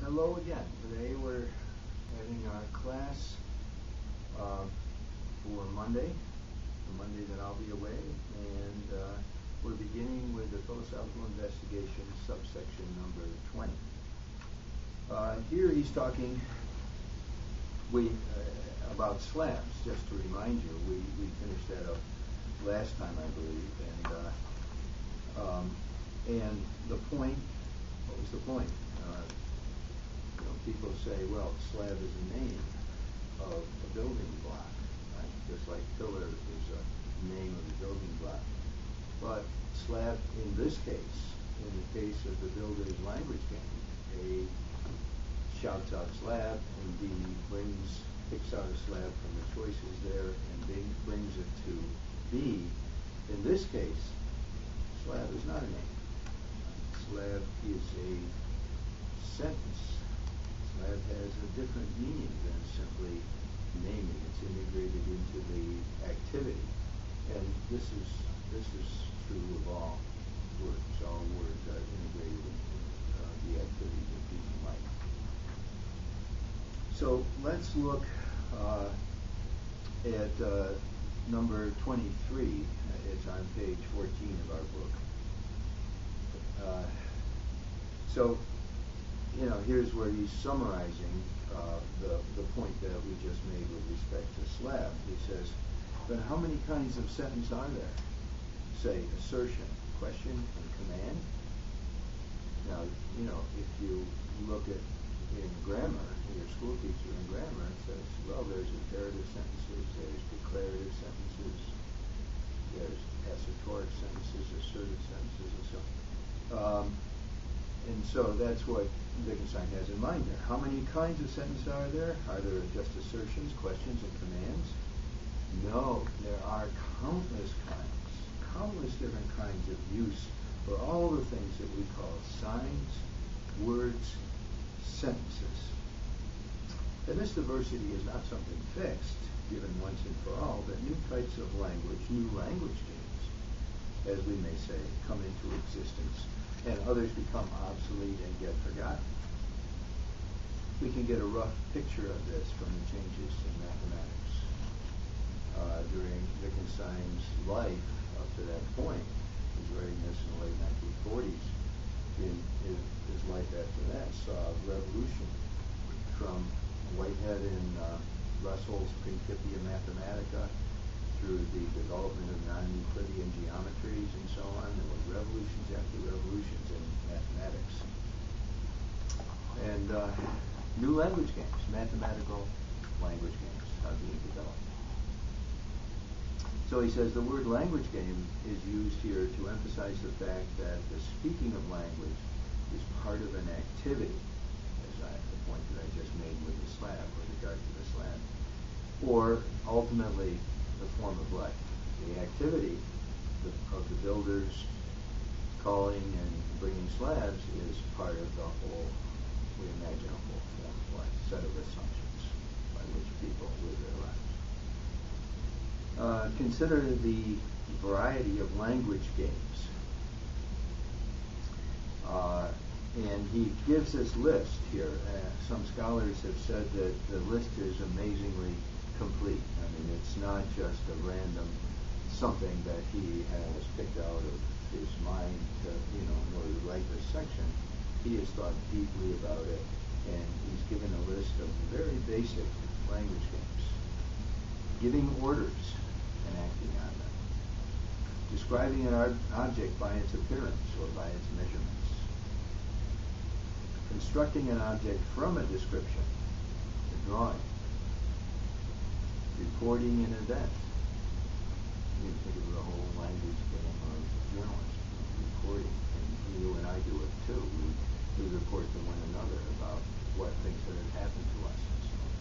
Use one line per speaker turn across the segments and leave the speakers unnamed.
Hello again. Today we're having our class for Monday, the Monday that I'll be away, and we're beginning with the philosophical investigation subsection number 20. Here he's talking about slabs. Just to remind you, we finished that up last time, I believe, and the point. What was the point? People say, well, slab is a name of a building block, right? Just like pillar is a name of a building block. But slab, in this case, in the case of the builder's language game, A shouts out slab, and B picks out a slab from the choices there, and B brings it to B. In this case, slab is not a name. Slab is a sentence. Slab has a different meaning than simply naming. It's integrated into the activity, and this is true of all words. All words are integrated into the activity of human life. So let's look at number 23. It's on page 14 of our book. Here's where he's summarizing the point that we just made with respect to slab. He says, but how many kinds of sentence are there? Say, assertion, question, and command. Now, if you look at in grammar, your school teacher in grammar says, well, there's imperative sentences, there's declarative sentences, there's assertoric sentences, assertive sentences, and so on. And so that's what Wittgenstein has in mind there. How many kinds of sentences are there? Are there just assertions, questions, and commands? No, there are countless different kinds of use for all the things that we call signs, words, sentences. And this diversity is not something fixed, given once and for all, but new types of language, new language games, as we may say, come into existence, and others become obsolete and get forgotten. We can get a rough picture of this from the changes in mathematics during Wittgenstein's life up to that point. He was writing this in the late 1940s. In his life after that saw a revolution from Whitehead and Russell's Principia Mathematica through the development of non-Euclidean geometries and so on. There were revolutions after revolutions in mathematics. And new language games, mathematical language games are being developed. So he says the word language game is used here to emphasize the fact that the speaking of language is part of an activity, the point that I just made with the slab, with regard to the slab, or ultimately the form of life. The activity of the builders calling and bringing slabs is part of the whole, we imagine, a whole form of life, set of assumptions by which people live their lives. Consider the variety of language games. And he gives this list here. Some scholars have said that the list is amazingly complete. I mean, it's not just a random something that he has picked out of his mind to, in order to write this section. He has thought deeply about it, and he's given a list of very basic language games. Giving orders and acting on them. Describing an object by its appearance or by its measurements. Constructing an object from a description, a drawing. Reporting an event. You can think of the whole language game of journalism, reporting, and you and I do it too. We report to one another about what things that have happened to us and so on.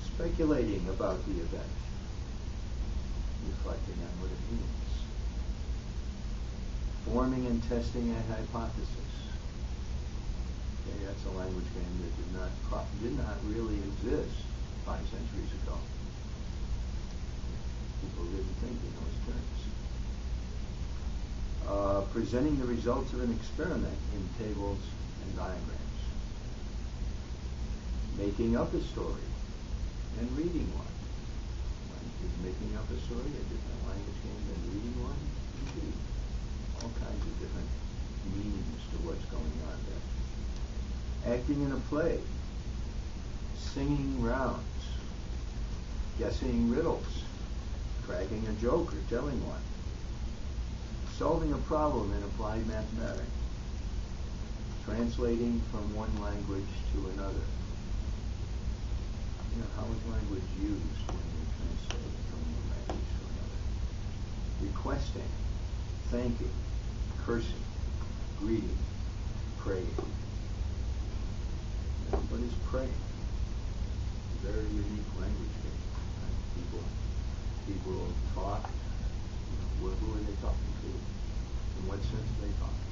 Speculating about the event, reflecting on what it means. Forming and testing a hypothesis. Okay, that's a language game that did not really exist 5 centuries ago. People didn't think in those terms. Presenting the results of an experiment in tables and diagrams. making up a story and reading one. Is making up a story, a different language game than reading one? Indeed. All kinds of different meanings to what's going on there. Acting in a play, singing rounds, guessing riddles, cracking a joke or telling one, solving a problem in applied mathematics, translating from one language to another. You know, how is language used when you translate from one language to another? Requesting, thanking, cursing, greeting, praying. What is praying? A very unique language game. Right? People talk. You know, who are they talking to? In what sense are they talking?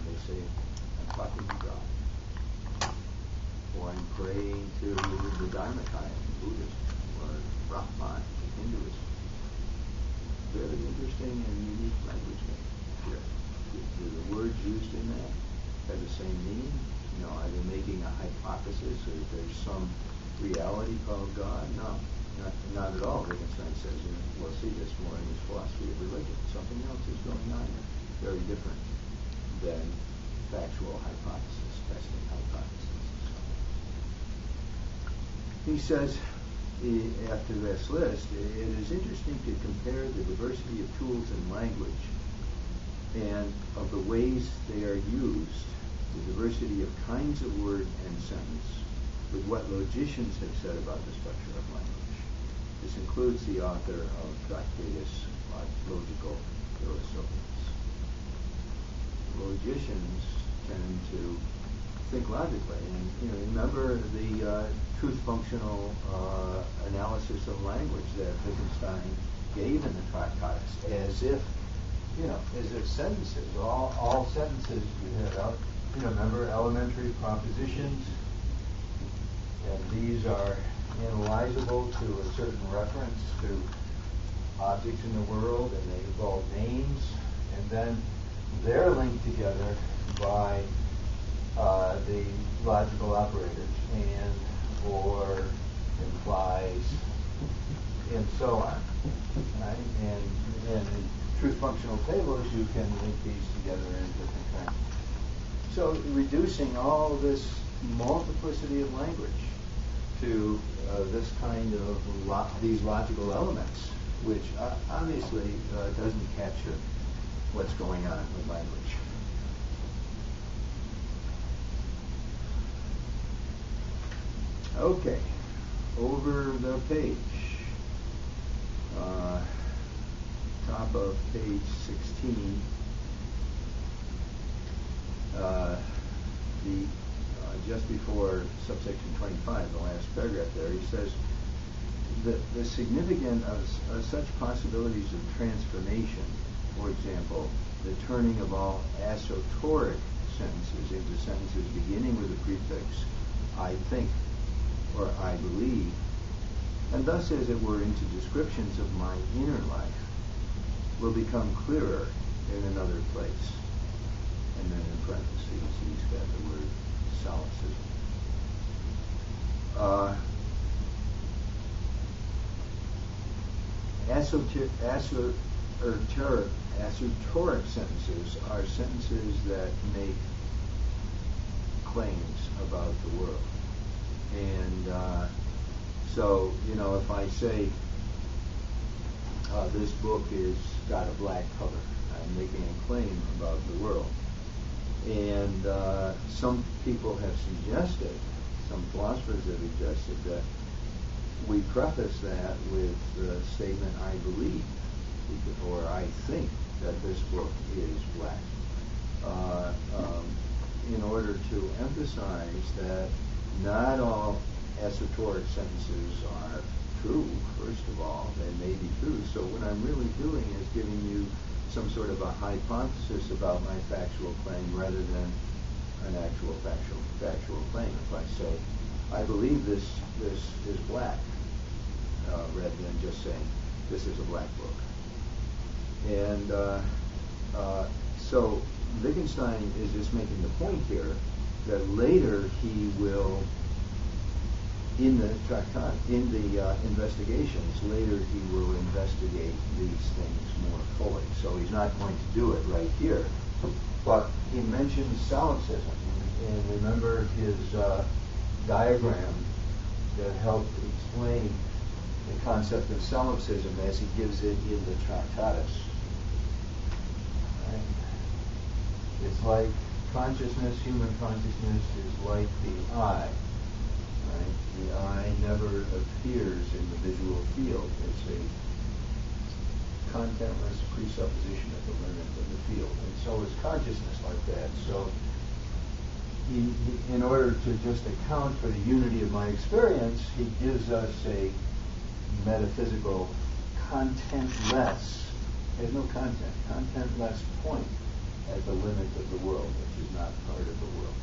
They say, "I'm talking to God," or "I'm praying to the Dharmakaya in Buddhism," or Brahman in Hinduism. Very interesting and unique language game here. Do the words used in that have the same meaning? You know, are they making a hypothesis or is there some reality called God? No, not at all. Wittgenstein says, we'll see this more in his philosophy of religion. Something else is going on here, very different than factual hypothesis, testing hypothesis. He says, after this list, it is interesting to compare the diversity of tools in language and of the ways they are used, the diversity of kinds of word and sentence, with what logicians have said about the structure of language. This includes the author of Tractatus Logico Philosophics. Logicians tend to think logically, and remember the truth-functional analysis of language that Wittgenstein gave in the Tractatus, as if sentences, all sentences you have, remember elementary propositions, and these are analyzable to a certain reference to objects in the world, and they involve names, and then they're linked together by the logical operators, and, or, implies, and so on. Right? And in truth functional tables, you can link these together in different kinds. So reducing all this multiplicity of language to this kind of these logical elements, which obviously doesn't capture what's going on with language. Okay, over the page, top of page 16, just before subsection 25, the last paragraph there, he says, the significance of such possibilities of transformation, for example, the turning of all asotoric sentences into sentences beginning with the prefix I think or I believe, and thus, as it were, into descriptions of my inner life, will become clearer in another place. And then in parentheses, he's got the word solipsism. Asoteric sentences are sentences that make claims about the world. And so, if I say this book is got a black cover, I'm making a claim about the world. And some people have suggested, some philosophers have suggested that we preface that with the statement, I believe, or I think that this book is black, in order to emphasize that not all esoteric sentences are true, first of all. They may be true. So what I'm really doing is giving you some sort of a hypothesis about my factual claim rather than an actual factual claim. If I say, I believe this is black, rather than just saying, this is a black book. And so Wittgenstein is just making the point here that later he will in the tractate, in the investigations, later he will investigate these things more fully. So he's not going to do it right here. But he mentions solipsism. And remember his diagram that helped explain the concept of solipsism as he gives it in the Tractatus. Right? It's like consciousness, human consciousness is like the eye. Right? The eye never appears in the visual field. It's a contentless presupposition at the limit of the field. And so is consciousness like that. So he, in order to just account for the unity of my experience, he gives us a metaphysical contentless, there's no content, contentless point at the limit of the world, which is not part of the world.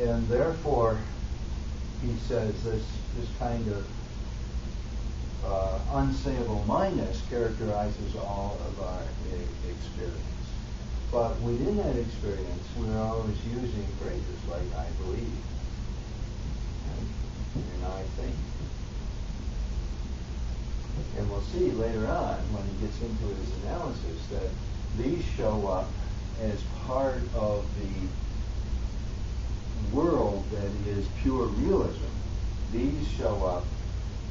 And therefore, he says this kind of unsayable mindness characterizes all of our experience. But within that experience, we're always using phrases like I believe, and I think. And we'll see later on when he gets into his analysis that these show up as part of the world that is pure realism. These show up,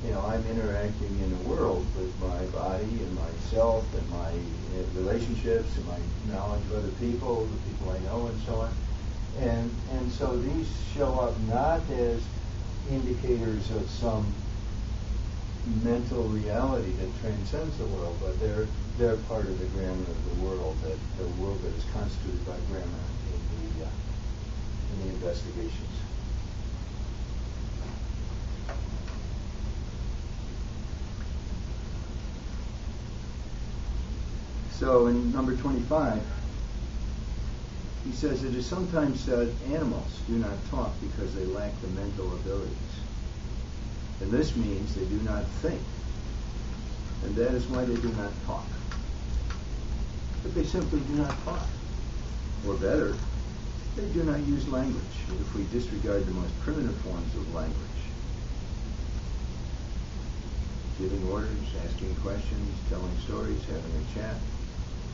I'm interacting in a world with my body and myself and my relationships and my knowledge of other people, the people I know and so on. And so these show up not as indicators of some mental reality that transcends the world, but they're part of the grammar of the world that is constituted by grammar in the investigations. So in number 25, he says, it is sometimes said animals do not talk because they lack the mental abilities. And this means they do not think. And that is why they do not talk. But they simply do not talk. Or better, they do not use language, if we disregard the most primitive forms of language. Giving orders, asking questions, telling stories, having a chat,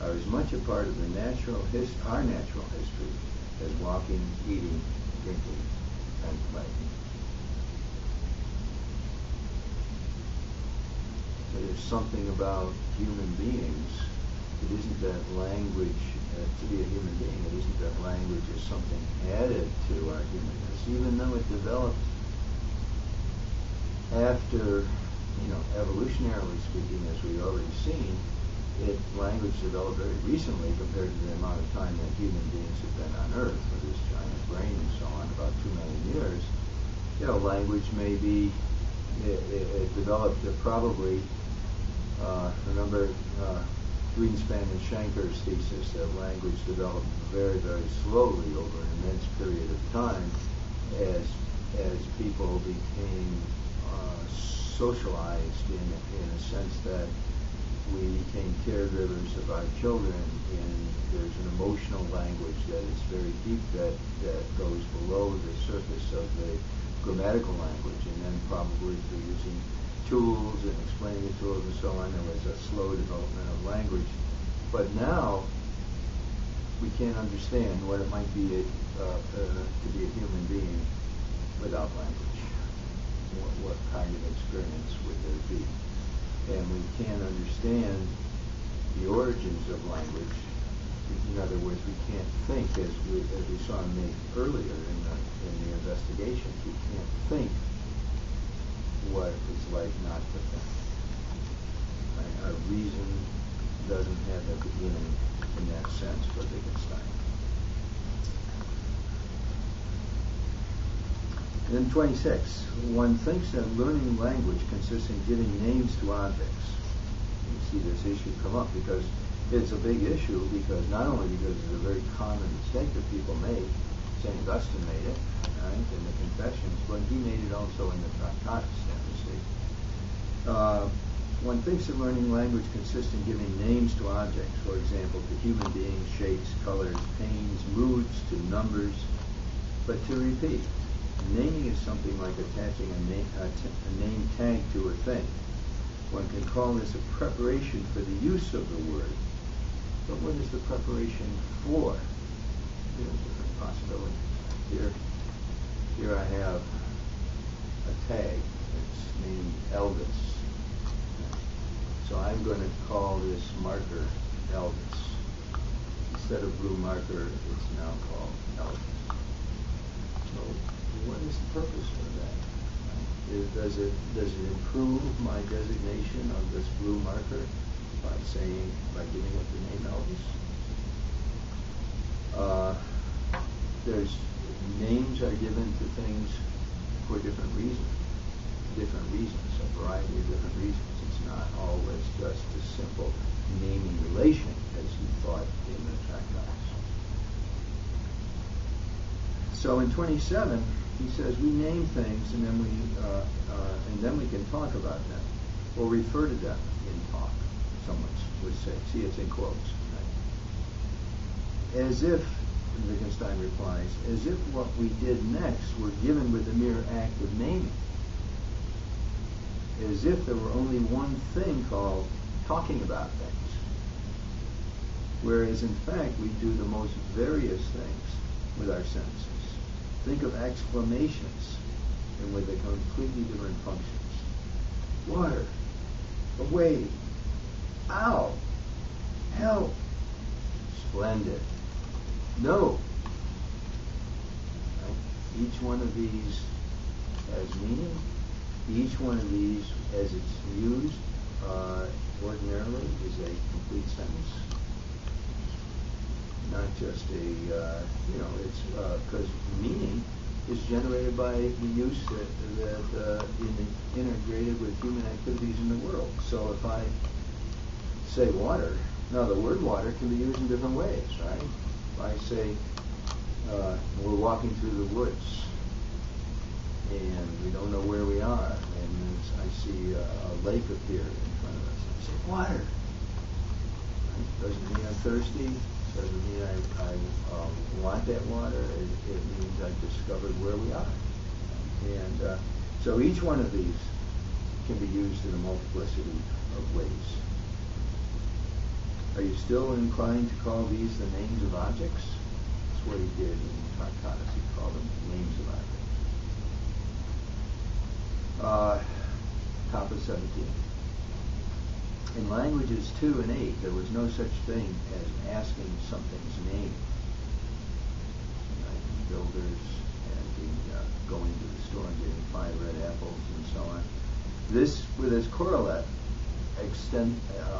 are as much a part of our natural history as walking, eating, drinking, and playing. So there's something about human beings. It isn't that language, to be a human being, it isn't that language is something added to our humanness, even though it developed after, evolutionarily speaking, as we've already seen, language developed very recently compared to the amount of time that human beings have been on Earth with this giant brain and so on, about 2 million years. Language may be, it developed probably, remember Greenspan and Shanker's thesis that language developed very, very slowly over an immense period of time as people became socialized in a sense that we became caregivers of our children, and there's an emotional language that is very deep that goes below the surface of the grammatical language, and then probably through using tools and explaining the tools and so on, there was a slow development of language. But now we can't understand what it might be to be a human being without language. What kind of experience would there be? And we can't understand the origins of language. In other words, we can't think, as we saw earlier in the investigations. We can't think what it's like not to think. Right? Our reason doesn't have a beginning in that sense for Wittgenstein. And then 26, one thinks that learning language consists in giving names to objects. You see this issue come up because it's a big issue, because not only because it's a very common mistake that people make, St. Augustine made it, right, in the Confessions, but he made it also in the Tractatus, that mistake. One thinks that learning language consists in giving names to objects, for example, to human beings, shapes, colors, pains, moods, to numbers, but to repeat. Naming is something like attaching a name tag to a thing. One can call this a preparation for the use of the word. But what is the preparation for? Different possibilities. Here I have a tag. It's named Elvis. So I'm going to call this marker Elvis. Instead of blue marker, it's now called Elvis. So what is the purpose for that? Does it improve my designation of this blue marker by giving it the name Elvis? There's names are given to things for different reasons. A variety of different reasons. It's not always just a simple naming relation as you thought in the tractatus. So in 27, he says we name things and then we can talk about them or refer to them in talk. Someone would say. See, it's in quotes. Right? As if, Wittgenstein replies, as if what we did next were given with the mere act of naming. As if there were only one thing called talking about things. Whereas in fact we do the most various things with our senses. Think of exclamations and with the completely different functions. Water, away, ow, help, splendid, no. Right? Each one of these has meaning. Each one of these, as it's used ordinarily, is a complete sentence. Not just it's because meaning is generated by the use that integrated with human activities in the world. So if I say water, now the word water can be used in different ways, right? If I say we're walking through the woods and we don't know where we are, and I see a lake appear in front of us, I say water. Right? Doesn't mean I'm thirsty. Doesn't mean I want that water. It means I've discovered where we are. And so each one of these can be used in a multiplicity of ways. Are you still inclined to call these the names of objects? That's what he did in Tractatus. He called them names of objects. Top of 17. In languages 2 and 8, there was no such thing as asking something's name. Like builders and going to the store and getting 5 red apples and so on. This, with its correlate,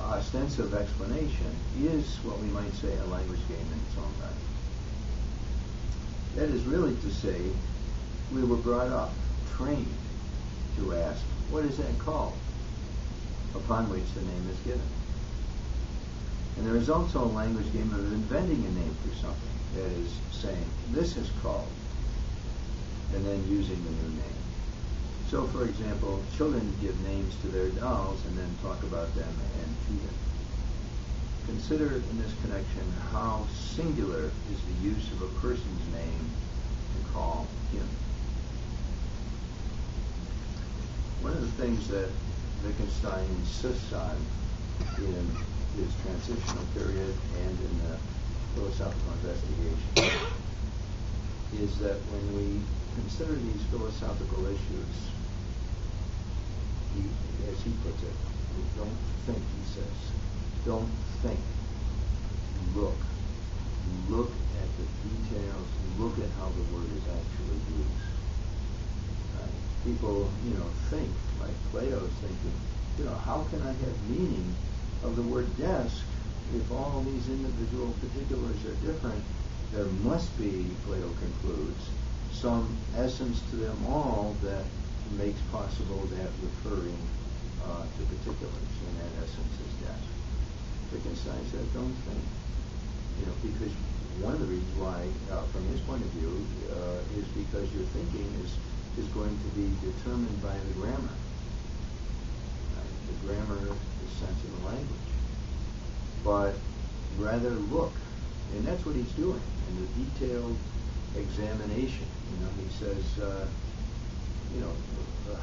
ostensive explanation, is what we might say a language game in its own right. That is really to say, we were brought up, trained to ask, what is that called? Upon which the name is given. And there is also a language game of inventing a name for something. That is saying, this is called, and then using the new name. So, for example, children give names to their dolls and then talk about them and feed them. Consider in this connection how singular is the use of a person's name to call him. One of the things that Wittgenstein insists on in his transitional period and in the philosophical investigation is that when we consider these philosophical issues, as he puts it, don't think, he says, don't think, look at the details, look at how the word is actually used. People, think, like Plato's thinking, how can I have meaning of the word desk if all these individual particulars are different? There must be, Plato concludes, some essence to them all that makes possible that referring to particulars, and that essence is desk. Wittgenstein said, don't think. Because one of the reasons why, from his point of view, is because your thinking is going to be determined by the grammar. Right? The grammar is sense of the language. But rather look, and that's what he's doing, in the detailed examination. He says,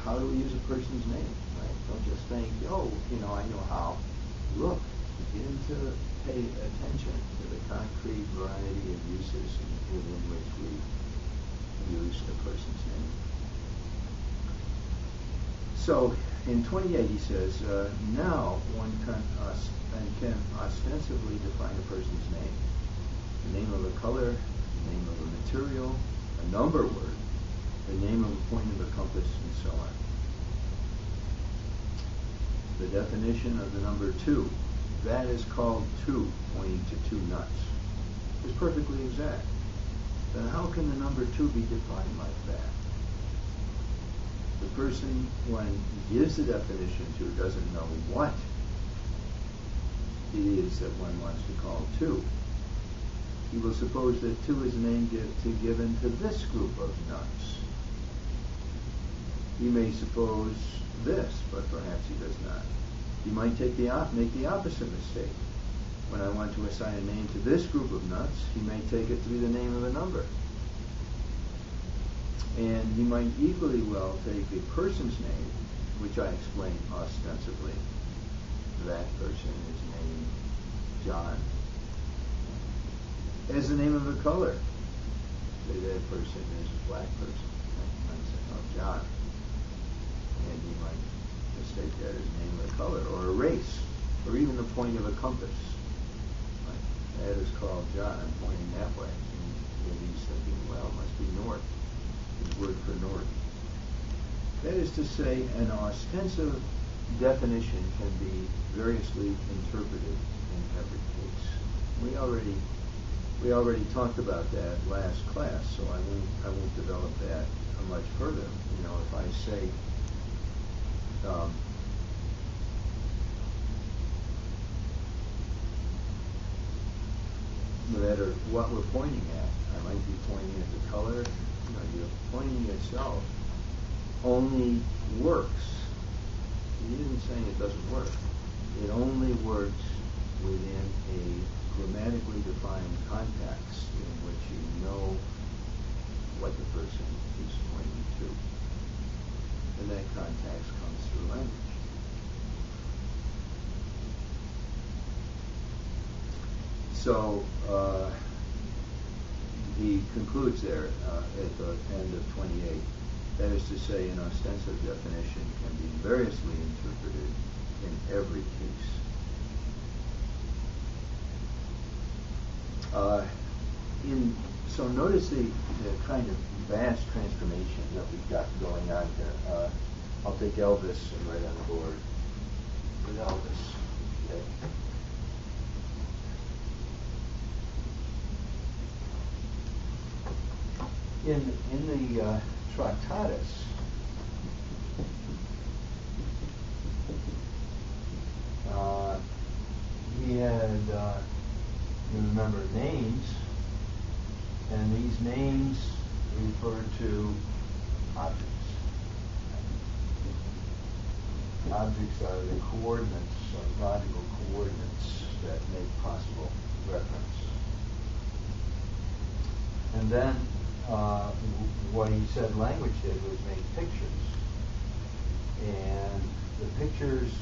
how do we use a person's name? Right? Don't just think, I know how. Look, begin to pay attention to the concrete variety of uses within which we use a person's name. So in 28 he says, now one can ostensibly define a person's name. The name of a color, the name of a material, a number word, the name of a point of a compass, and so on. The definition of the number 2, that is called 2, pointing to 2 nuts, is perfectly exact. Then how can the number 2 be defined like that? The person, when he gives the definition to, doesn't know what it is that one wants to call 2. He will suppose that 2 is a name given to this group of nuts. He may suppose this, but perhaps he does not. He might make the opposite mistake. When I want to assign a name to this group of nuts, he may take it to be the name of a number. And he might equally well take a person's name, which I explained ostensibly. That person is named John, as the name of a color. Say that person is a black person. I might say, John. And he might mistake that as the name of a color, or a race, or even the point of a compass. Right? That is called John. I'm pointing that way. And he's thinking, well, it must be north. His word for north. That is to say, an ostensive definition can be variously interpreted in every case. We already talked about that last class, so I won't develop that much further. If I say no matter what we're pointing at, I might be pointing at the color. You're pointing yourself only works. He isn't saying it doesn't work. It only works within a grammatically defined context in which you know what the person is pointing to. And that context comes through language. So he concludes there at the end of 28. That is to say, an ostensive definition can be variously interpreted in every case. So notice the kind of vast transformation that we've got going on here. I'll take Elvis and write on the board with Elvis. Okay. In the Tractatus, he had, you remember, names, and these names refer to objects. Objects are the coordinates, logical coordinates that make possible reference. And then what he said language did was make pictures. And the pictures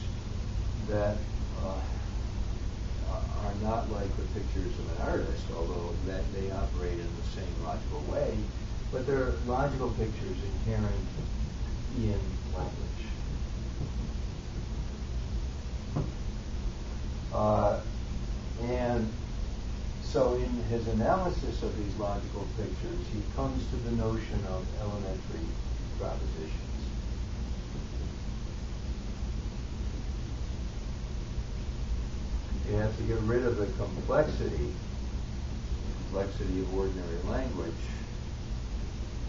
that are not like the pictures of an artist, although that they operate in the same logical way, but they're logical pictures inherent in language. And so in his analysis of these logical pictures, he comes to the notion of elementary propositions. You have to get rid of the complexity of ordinary language,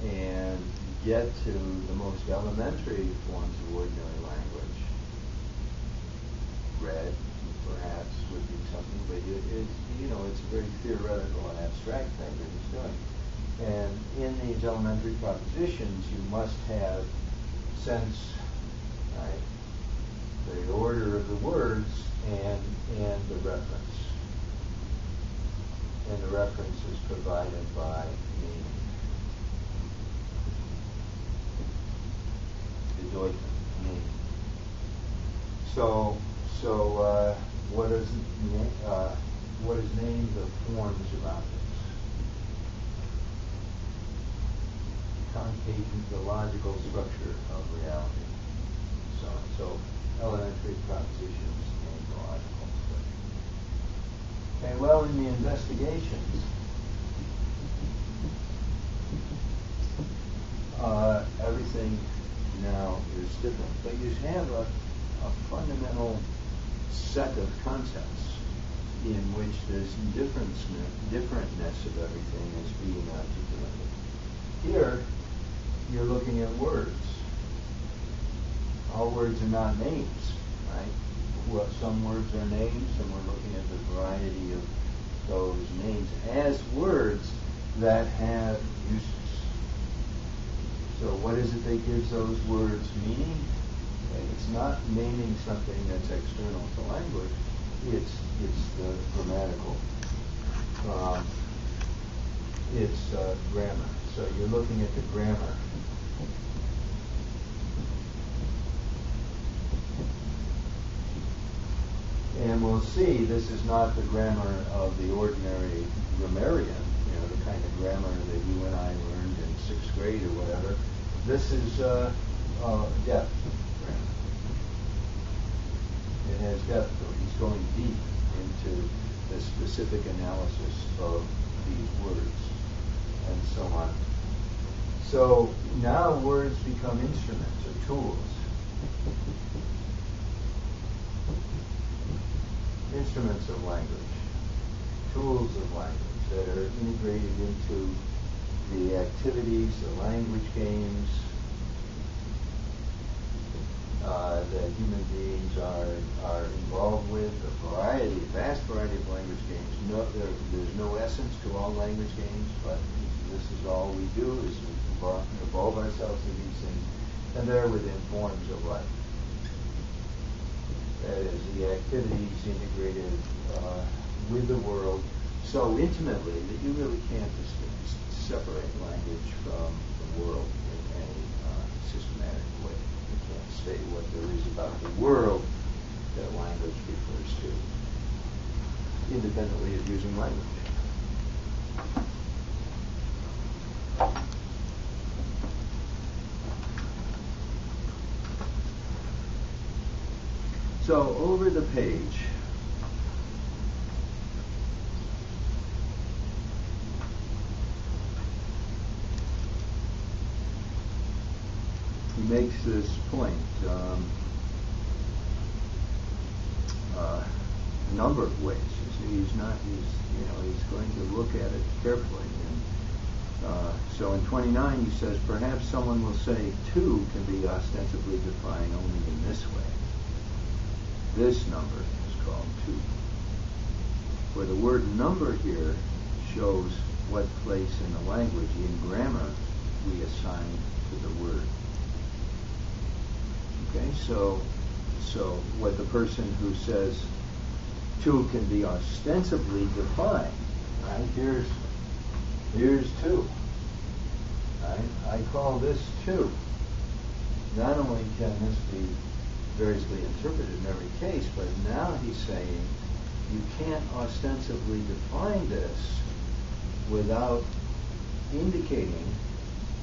and get to the most elementary forms of ordinary language. Red, perhaps, would be something, but it's a very theoretical and abstract thing that he's doing. And in these elementary propositions, you must have sense, right? The order of the words and the reference. And the reference is provided by meaning. what is named the forms of objects? Concave, the logical structure of reality. So elementary propositions and the logical structure. Okay, well, in the investigations, everything now is different. But you have a fundamental set of concepts in which this differentness of everything is being articulated. Here, you're looking at words. All words are not names, right? Well, some words are names, and we're looking at the variety of those names as words that have uses. So what is it that gives those words meaning? It's not naming something that's external to language. It's the grammatical. It's grammar. So you're looking at the grammar. And we'll see this is not the grammar of the ordinary grammarian, the kind of grammar that you and I learned in 6th grade or whatever. This is depth grammar. It has depth. He's going deep into the specific analysis of these words and so on. So now words become instruments or tools. Instruments of language, tools of language that are integrated into the activities, the language games that human beings are involved with, vast variety of language games. There's no essence to all language games, but this is all we do is involve ourselves in these things, and they're within forms of life. That is, the activities integrated with the world so intimately that you really can't separate language from the world in any systematic way. You can't say what there is about the world that language refers to, independently of using language. So over the page, he makes this point a number of ways. He's going to look at it carefully. And so in 29 he says, perhaps someone will say two can be ostensibly defined only in this way. This number is called 2. Where the word number here shows what place in the language, in grammar, we assign to the word. Okay, so what the person who says 2 can be ostensibly defined, right? Here's 2. Right? I call this 2. Not only can this be variously interpreted in every case, but now he's saying you can't ostensibly define this without indicating,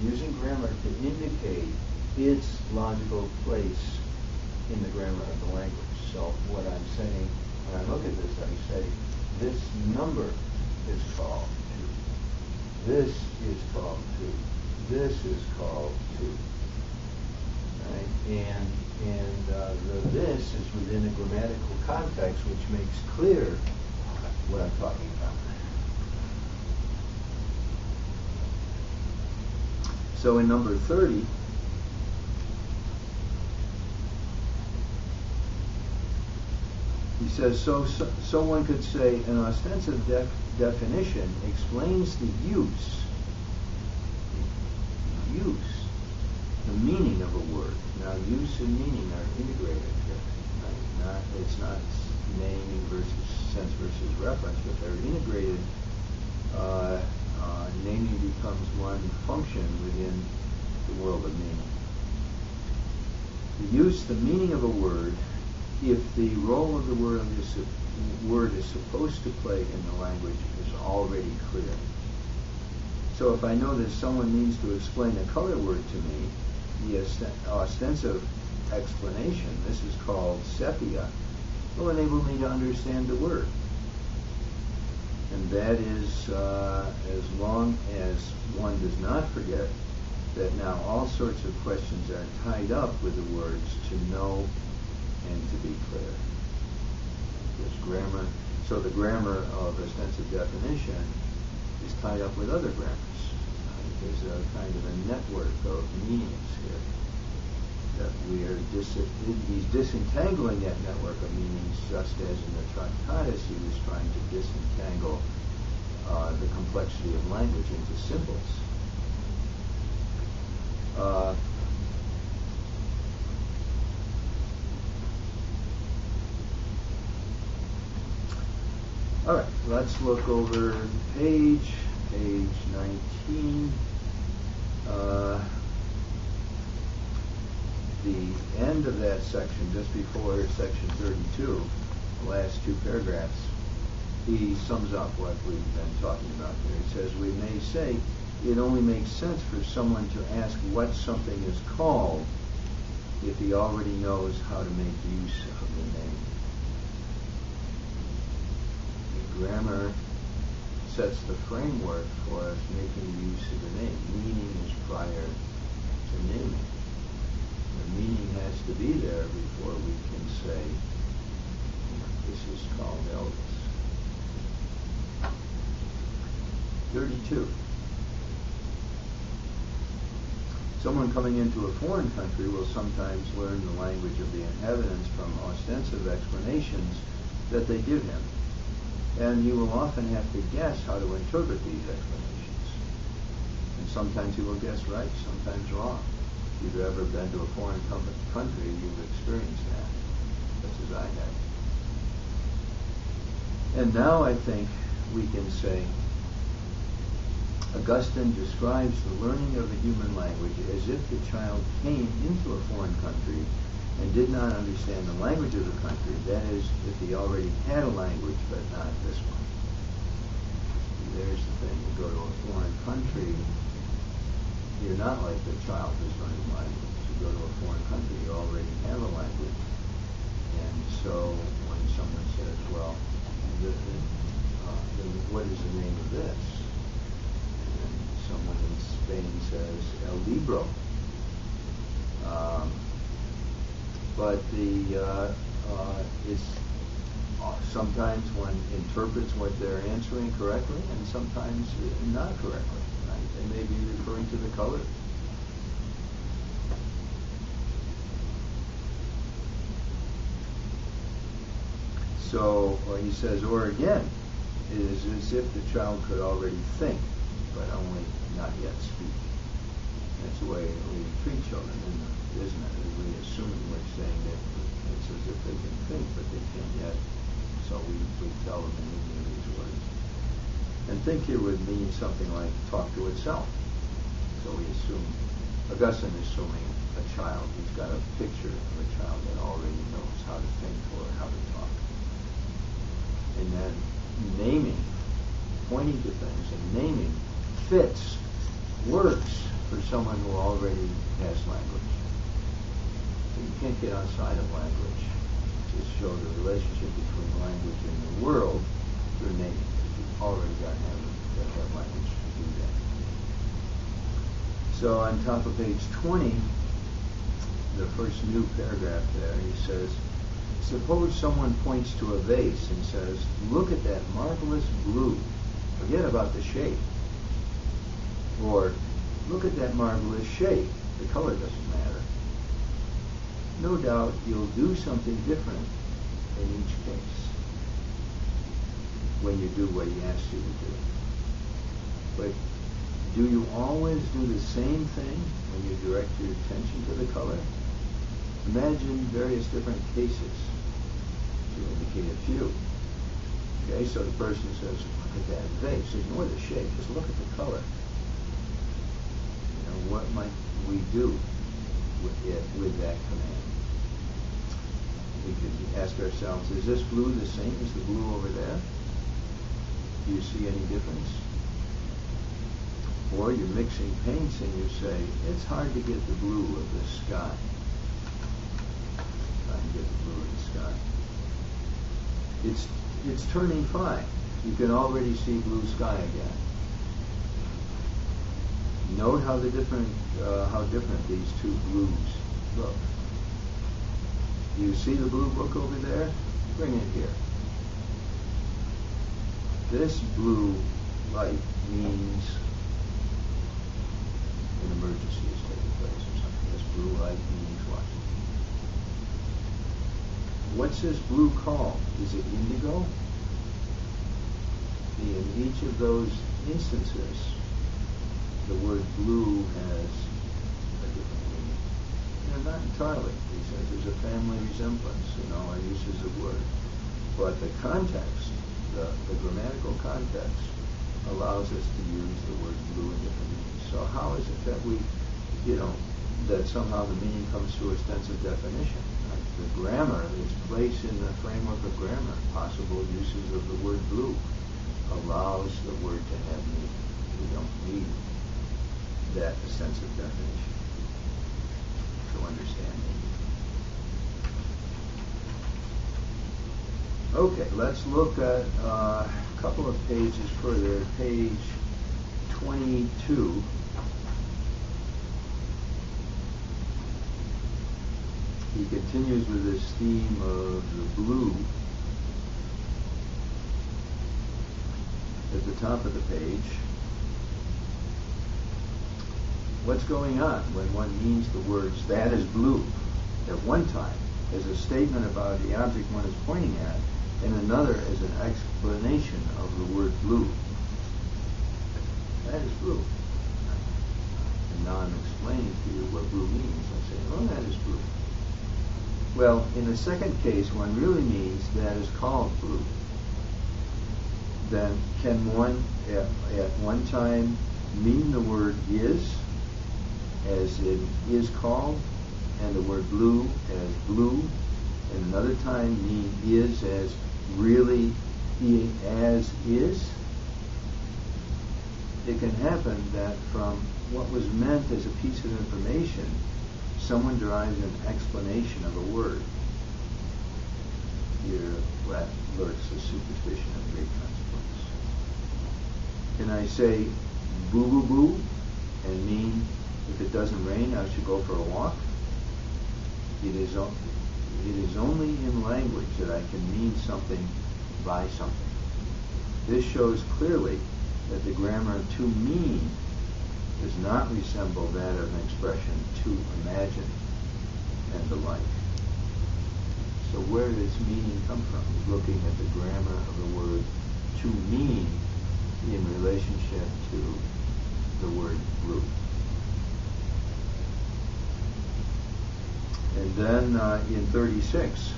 using grammar to indicate its logical place in the grammar of the language. So what I'm saying, when I look at this, I say, this number is called 2. This is called 2. This is called 2. Right? And the this is within a grammatical context, which makes clear what I'm talking about. So in number 30, he says, so one could say an ostensive definition explains the meaning of a word. Now, use and meaning are integrated here. Right? It's not naming versus sense versus reference, but they're integrated. Naming becomes one function within the world of meaning. The meaning of a word if the role of the word is supposed to play in the language is already clear. So if I know that someone needs to explain a color word to me, the ostensive explanation, this is called sepia, will enable me to understand the word. And that is as long as one does not forget that now all sorts of questions are tied up with the words to know and to be clear. There's grammar. So the grammar of ostensive definition is tied up with other grammars. There's a kind of a network of meanings here that we are he's disentangling that network of meanings, just as in the Tractatus he was trying to disentangle the complexity of language into symbols. All right, let's look over page 19. The end of that section, just before section 32, the last two paragraphs, he sums up what we've been talking about here. He says, we may say it only makes sense for someone to ask what something is called if he already knows how to make use of the name. The grammar sets the framework for us making use of the name. Meaning is prior to naming. The meaning has to be there before we can say, this is called Elvis. 32. Someone coming into a foreign country will sometimes learn the language of the inhabitants from ostensive explanations that they give him. And you will often have to guess how to interpret these explanations. And sometimes you will guess right, sometimes wrong. If you've ever been to a foreign country, you've experienced that, just as I have. And now I think we can say, Augustine describes the learning of the human language as if the child came into a foreign country and did not understand the language of the country. That is, if he already had a language, but not this one. And there's the thing. You go to a foreign country, you're not like the child who's learning language. You go to a foreign country, you already have a language. And so when someone says, well, what is the name of this? And someone in Spain says, El Libro. But it's sometimes one interprets what they're answering correctly, and sometimes not correctly. Right? They may be referring to the color. So he says, or again, it is as if the child could already think, but only not yet speak. That's the way we treat children, isn't it? We assume we're saying that it's as if they can think, but they can't yet. So we tell them the meaning of these words. And think here would mean something like talk to itself. So we assume, Augustine is assuming a child who's got a picture of a child that already knows how to think or how to talk. And then naming, pointing to things and naming fits, works for someone who already has language. You can't get outside of language to show the relationship between language and the world through naming. You've already got to have language to do that. So on top of page 20, the first new paragraph there, he says, suppose someone points to a vase and says, look at that marvelous blue. Forget about the shape. Or, look at that marvelous shape. The color doesn't matter. No doubt you'll do something different in each case when you do what he asks you to do. But do you always do the same thing when you direct your attention to the color? Imagine various different cases to indicate a few. Okay, so the person says, look at that vase. Ignore the shape. Just look at the color. What might we do with that command? we could ask ourselves, is this blue the same as the blue over there? Do you see any difference? Or you're mixing paints and you say, it's hard to get the blue of the sky. Try and get the blue of the sky. It's turning fine. You can already see blue sky again. Note how different these two blues look. You see the blue book over there? Bring it here. This blue light means an emergency is taking place or something. This blue light means what? What's this blue called? Is it indigo? In each of those instances, the word blue has a different meaning. Not entirely. He says there's a family resemblance in all our uses of words. But the context, the grammatical context, allows us to use the word blue in different meanings. So how is it that that somehow the meaning comes through extensive definition? Right? The grammar is placed in the framework of grammar. Possible uses of the word blue allows the word to have meaning. We don't need that extensive definition to understand it. Okay, let's look at a couple of pages further. Page 22. He continues with this theme of the blue. At the top of the page, what's going on when one means the words, that is blue, at one time as a statement about the object one is pointing at, and another as an explanation of the word blue. That is blue. And now I'm explaining to you what blue means. I say, oh, that is blue. Well, in the second case, one really means that is called blue. Then can one at one time mean the word is, as it is called, and the word blue as blue, and another time mean is as really as is? It can happen that from what was meant as a piece of information, someone derives an explanation of a word. Here lurks a superstition of great consequence. Can I say boo boo boo and mean if it doesn't rain I should go for a walk? It is only in language that I can mean something by something. This shows clearly that the grammar to mean does not resemble that of an expression to imagine and the like. So where does meaning come from? He's looking at the grammar of the word to mean in relationship to the word blue. And then in 36,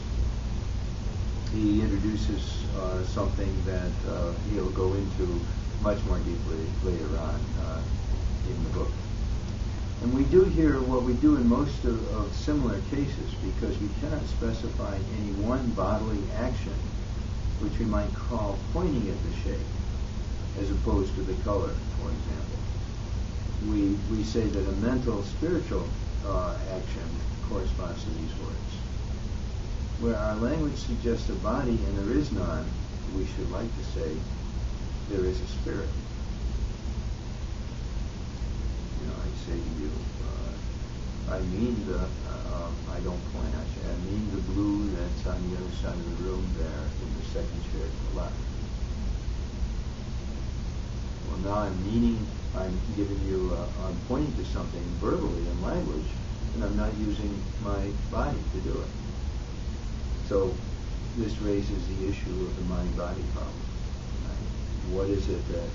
he introduces something that he'll go into much more deeply later on in the book. And we do here what we do in most of similar cases, because we cannot specify any one bodily action which we might call pointing at the shape, as opposed to the color, for example. We say that a mental, spiritual action corresponds to these words. Where our language suggests a body and there is none, we should like to say there is a spirit. I say to you, I mean I don't point at you, I mean the blue that's on the other side of the room there in the second chair to the left. Well, now I'm giving you, I'm pointing to something verbally in language, and I'm not using my body to do it. So this raises the issue of the mind-body problem. Right? What is it that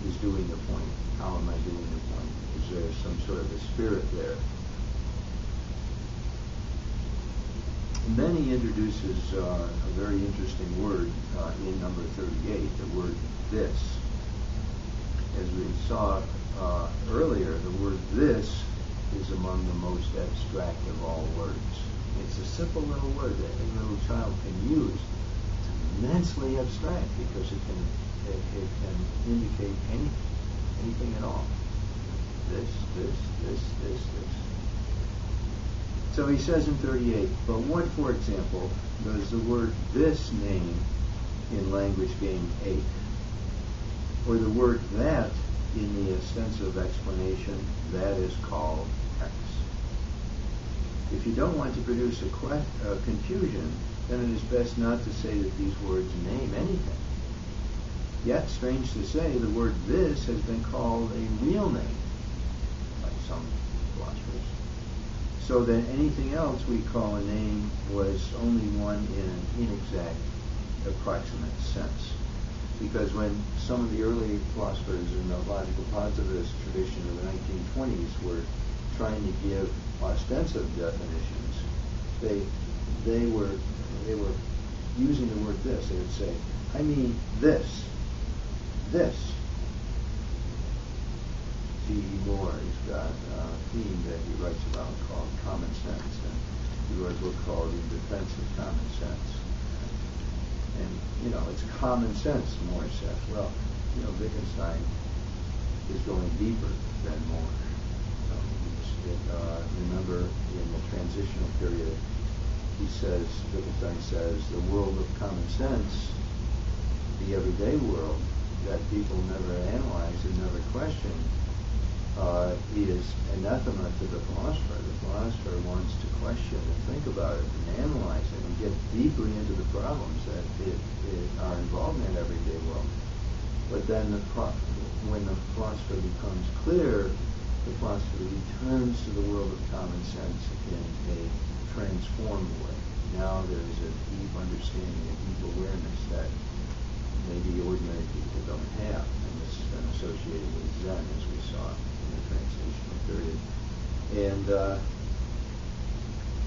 is doing the point? How am I doing the point? Is there some sort of a spirit there? And then he introduces a very interesting word in number 38, the word this. As we saw earlier, the word this is among the most abstract of all words. It's a simple little word that any little child can use. It's immensely abstract because it can indicate anything at all. This. So he says in 38, but what, for example, does the word this name in language game 8? Or the word that in the ostensive explanation, that is called X. If you don't want to produce a confusion, then it is best not to say that these words name anything. Yet, strange to say, the word this has been called a real name by some philosophers, so that anything else we call a name was only one in an inexact, approximate sense. Because when some of the early philosophers in the logical positivist tradition of the 1920s were trying to give ostensive definitions, they were using the word this. They would say, I mean this. G.E. Moore has got a theme that he writes about called common sense, and he wrote a book called In Defense of Common Sense. And, it's common sense, Moore says. Well, Wittgenstein is going deeper than Moore. Remember, in the transitional period, Wittgenstein says, the world of common sense, the everyday world that people never analyze and never question, is anathema to the philosopher. The philosopher wants to question and think about it and analyze it and get deeply into the problems that are involved in that everyday world. But then when the philosopher becomes clear, the philosopher returns to the world of common sense in a transformed way. Now there is a deep understanding, a deep awareness that maybe ordinary people don't have, and this has been associated with Zen, as we saw in the translational period. And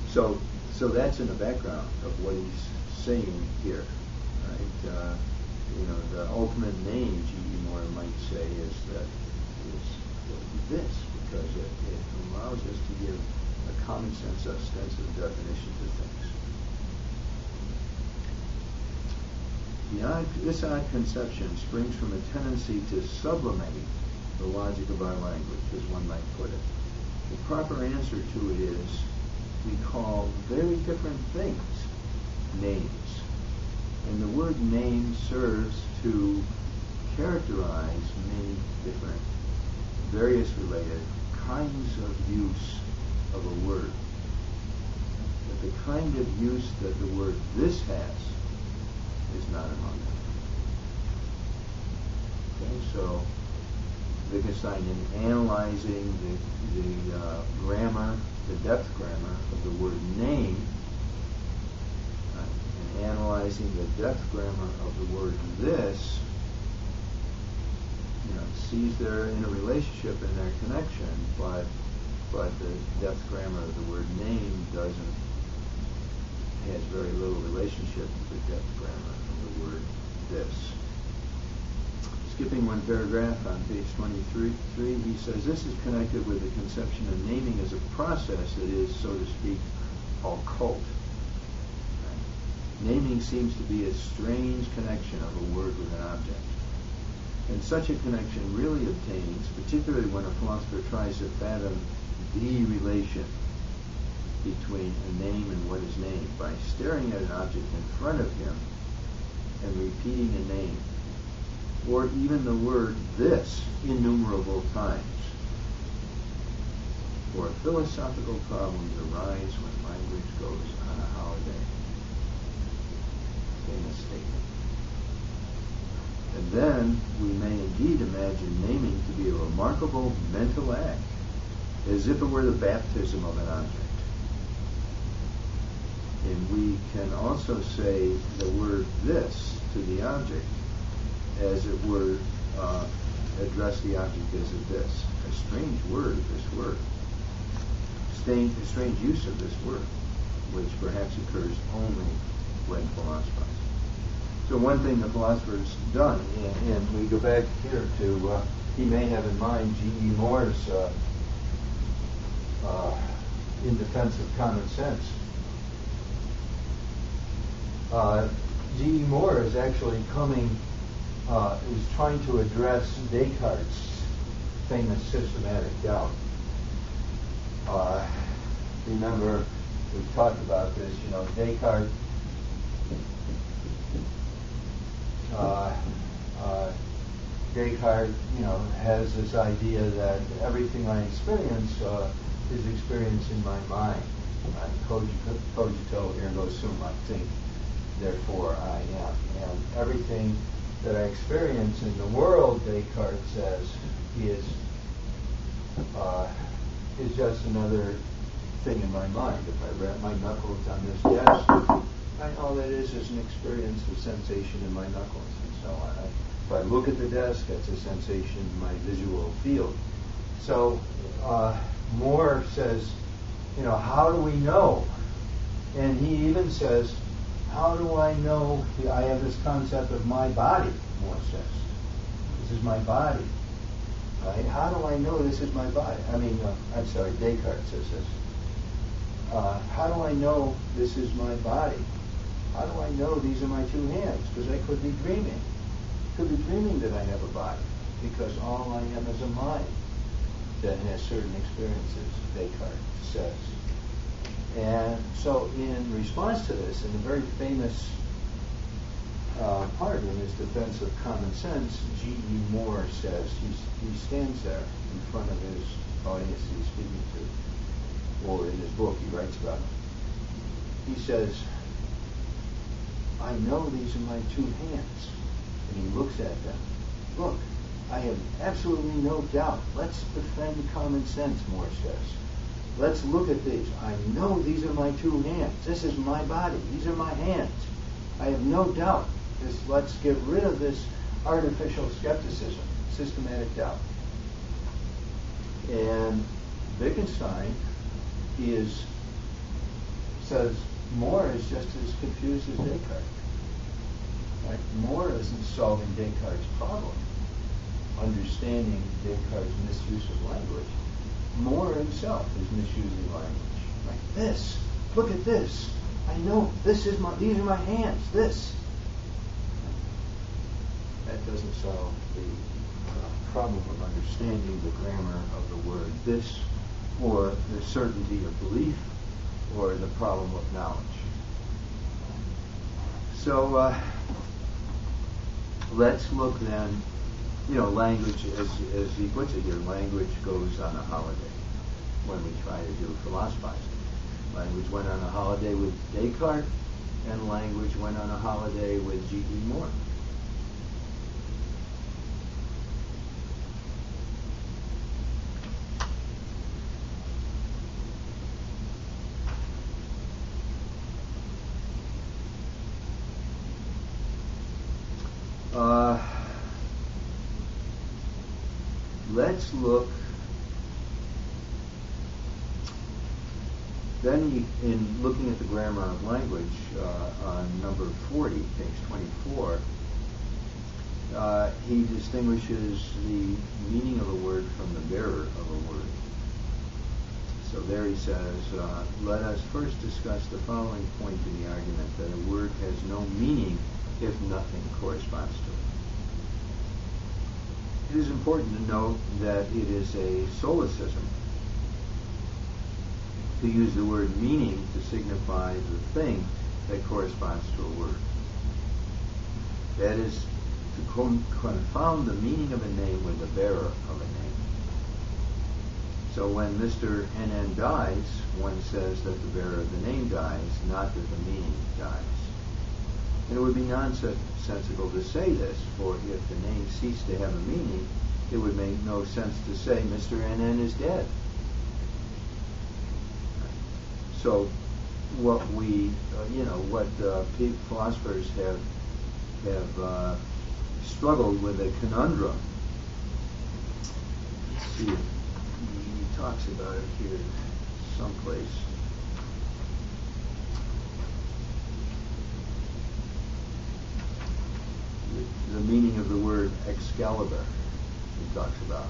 so that's in the background of what he's saying here, right? The ultimate name, G.E. Moore might say, is this, because it allows us to give a common sense, ostensive definition to things. This odd conception springs from a tendency to sublimate the logic of our language, as one might put it. The proper answer to it is we call very different things names. And the word name serves to characterize many different, various related kinds of use of a word. But the kind of use that the word this has is not among them. Okay, so Wittgenstein, in analyzing the grammar, the depth grammar of the word name, and analyzing the depth grammar of the word this, sees they're in a relationship in their connection, but the depth grammar of the word name has very little relationship to the depth grammar of the word this. Skipping one paragraph on page 23, he says this is connected with the conception of naming as a process that is, so to speak, occult. Right? Naming seems to be a strange connection of a word with an object. And such a connection really obtains, particularly when a philosopher tries to fathom the relation between a name and what is named by staring at an object in front of him and repeating a name, or even the word this innumerable times. For philosophical problems arise when language goes on a holiday. Famous statement. And then we may indeed imagine naming to be a remarkable mental act, as if it were the baptism of an object. And we can also say the word this to the object, as it were, address the object as a this. A strange word, this word. A strange use of this word, which perhaps occurs only when philosophizing. So one thing the philosopher's done, and we go back here to, he may have in mind G.E. Moore's In Defense of Common Sense G.E. Moore is actually is trying to address Descartes' famous systematic doubt. Remember, we've talked about this, Descartes Descartes, has this idea that everything I experience is experienced in my mind. Cogito ergo sum, I think, therefore I am. And everything that I experience in the world, Descartes says, is just another thing in my mind. If I wrap my knuckles on this desk, all that is an experience of sensation in my knuckles, and so on. If I look at the desk, that's a sensation in my visual field. So Moore says, how do we know? And he even says, how do I know? I have this concept of my body, Moore says. This is my body. Right? How do I know this is my body? Descartes says this. How do I know this is my body? How do I know these are my two hands? Because I could be dreaming. Could be dreaming that I have a body, because all I am is a mind that has certain experiences, Descartes says. And so in response to this, in a very famous part in his defense of common sense, G.E. Moore says, he stands there in front of his audience he's speaking to, or in his book he writes about it. He says, I know these are my two hands. And he looks at them. Look, I have absolutely no doubt. Let's defend common sense, Moore says. Let's look at these. I know these are my two hands. This is my body. These are my hands. I have no doubt. Let's get rid of this artificial skepticism, systematic doubt. And Wittgenstein says Moore is just as confused as Descartes. Right? Moore isn't solving Descartes' problem, understanding Descartes' misuse of language. Moore himself is misusing language. Like this. Look at this. I know these are my hands. This. That doesn't solve the problem of understanding the grammar of the word this, or the certainty of belief, or the problem of knowledge. So let's look then, language, as he puts it here, language goes on a holiday when we try to do philosophizing. Language went on a holiday with Descartes, and language went on a holiday with G.E. Moore. Let's look then in looking at the grammar of language on number 40, page 24, he distinguishes the meaning of a word from the bearer of a word. So there he says, let us first discuss the following point in the argument, that a word has no meaning if nothing corresponds to it. It is important to note that it is a solecism to use the word meaning to signify the thing that corresponds to a word. That is, to confound the meaning of a name with the bearer of a name. So when Mr. NN dies, one says that the bearer of the name dies, not that the meaning dies. And it would be nonsensical to say this, for if the name ceased to have a meaning, it would make no sense to say Mr. NN is dead. So what philosophers have struggled with a conundrum. Let's see if he talks about it here someplace. The meaning of the word Excalibur, he talks about.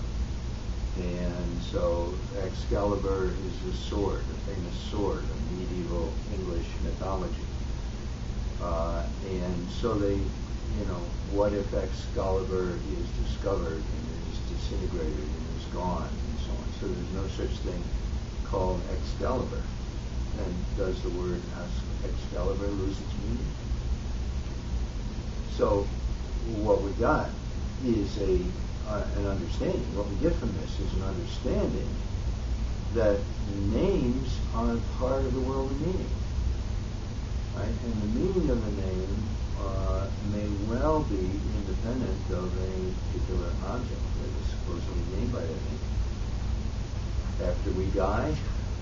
And so Excalibur is a sword, a famous sword of medieval English mythology. And so they, what if Excalibur is discovered and is disintegrated and is gone and so on. So there's no such thing called Excalibur. And does the word Excalibur lose its meaning? So what we got is an understanding. What we get from this is an understanding that names are part of the world of meaning. Right? And the meaning of the name may well be independent of a particular object that is supposedly named by that name. After we die,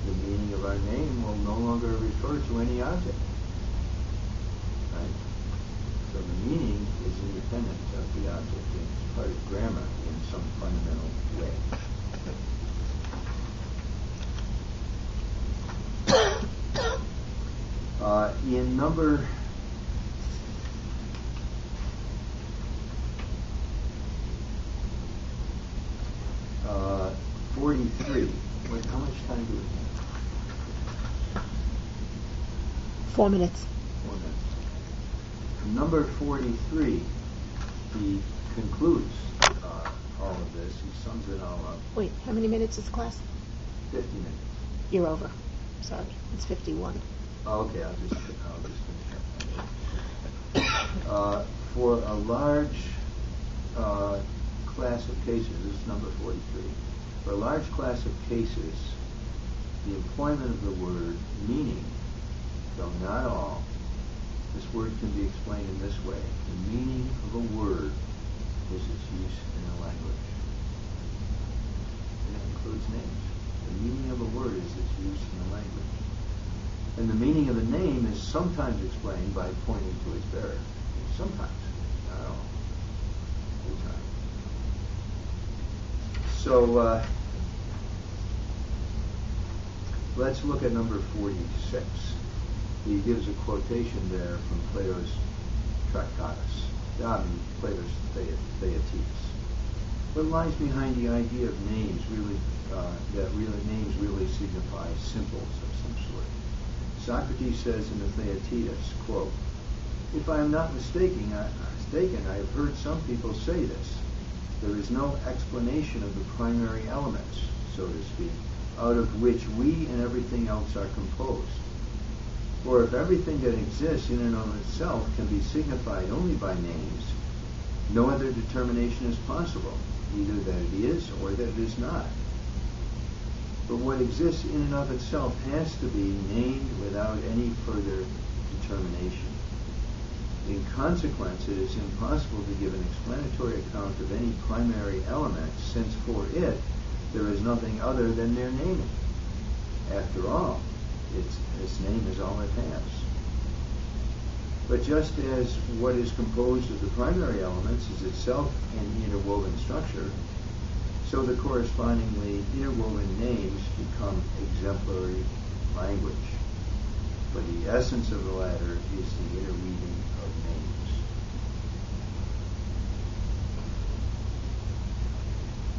the meaning of our name will no longer refer to any object. Right? So the meaning is independent of the object. It's part of grammar in some fundamental way. In number 43. Wait, how much time do we have?
4 minutes.
4 minutes. Number 43, he concludes all of this. He sums it all up.
Wait, how many minutes is class?
50 minutes.
You're over. Sorry, it's 51.
Oh, okay, I'll just finish up. For a large class of cases, this is number 43. For a large class of cases, the employment of the word meaning, though not all, this word can be explained in this way. The meaning of a word is its use in a language. And it includes names. The meaning of a word is its use in a language. And the meaning of a name is sometimes explained by pointing to its bearer. Sometimes, not all the time. So let's look at number 46. He gives a quotation there from Plato's Tractatus. Plato's Theaetetus. What lies behind the idea of names names really signify symbols of some sort? Socrates says in the Theaetetus, quote, "If I am not mistaken, I have heard some people say this. There is no explanation of the primary elements, so to speak, out of which we and everything else are composed. For if everything that exists in and of itself can be signified only by names, no other determination is possible, either that it is or that it is not. But what exists in and of itself has to be named without any further determination. In consequence, it is impossible to give an explanatory account of any primary element, since for it there is nothing other than their naming. After all, its name is all it has. But just as what is composed of the primary elements is itself an interwoven structure, so the correspondingly interwoven names become exemplary language. For the essence of the latter is the interweaving of names."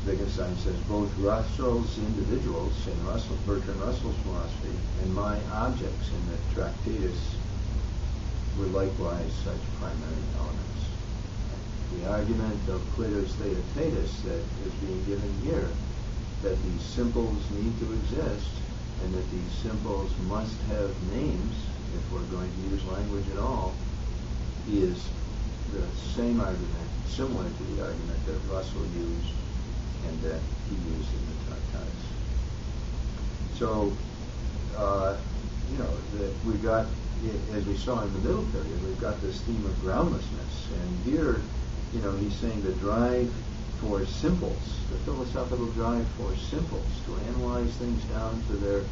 Wittgenstein says both Russell's individuals in Bertrand Russell's philosophy and my objects in the Tractatus were likewise such primary elements. The argument of Plato's Theaetetus that is being given here, that these symbols need to exist and that these symbols must have names if we're going to use language at all, is the same argument, similar to the argument that Russell used and that he used in the Tractatus. So, we've got, as we saw in the middle period, we've got this theme of groundlessness. And here, he's saying the drive for simples, the philosophical drive for simples, to analyze things down to their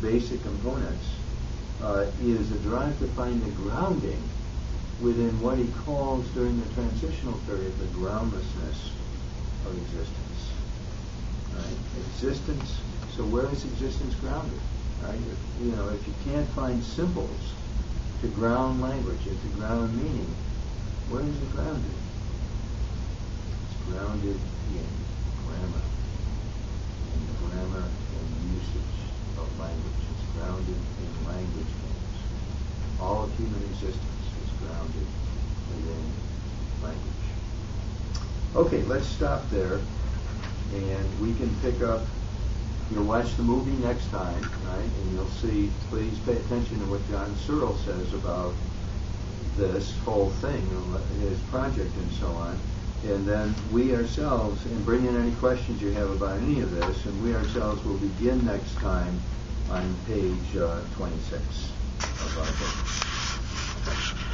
basic components, is a drive to find the grounding within what he calls, during the transitional period, the groundlessness of existence. Right? Existence. So where is existence grounded? Right? If you can't find symbols to ground language and to ground meaning, where is it grounded? It's grounded in grammar, and usage of language. It's grounded in language names. All of human existence is Okay, let's stop there, and we can pick up. You'll watch the movie next time, right? And you'll see. Please pay attention to what John Searle says about this whole thing, his project, and so on. And then we ourselves, and bring in any questions you have about any of this, and we ourselves will begin next time on page 26 of our book.